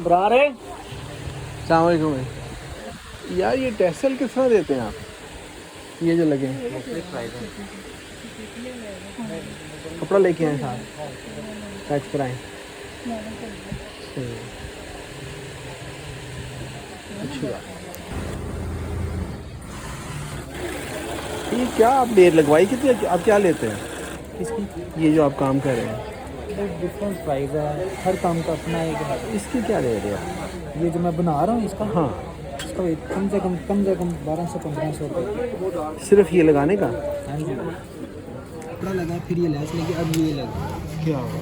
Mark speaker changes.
Speaker 1: बरार है।
Speaker 2: अस्सलाम वालेकुम। यार ये टेसल किस तरह देते हैं आप, ये जो लगे हैं? कपड़ा लेके आए साथ, टच कराएं। अच्छी बात। ये क्या आप देर लगवाई कितनी, आप क्या लेते हैं
Speaker 1: इसकी
Speaker 2: ये जो आप काम कर रहे हैं?
Speaker 1: डिफरेंट प्राइस है, हर काम का अपना एक है।
Speaker 2: इसकी क्या दे रहे हैं?
Speaker 1: ये जो मैं बना रहा हूँ इसका,
Speaker 2: हाँ,
Speaker 1: इसका कम से कम 1200-1500 रुपये।
Speaker 2: सिर्फ ये लगाने का?
Speaker 1: हाँ जी, कपड़ा लगा फिर ये लैस लगी, अब ये लगा।
Speaker 2: क्या होगा?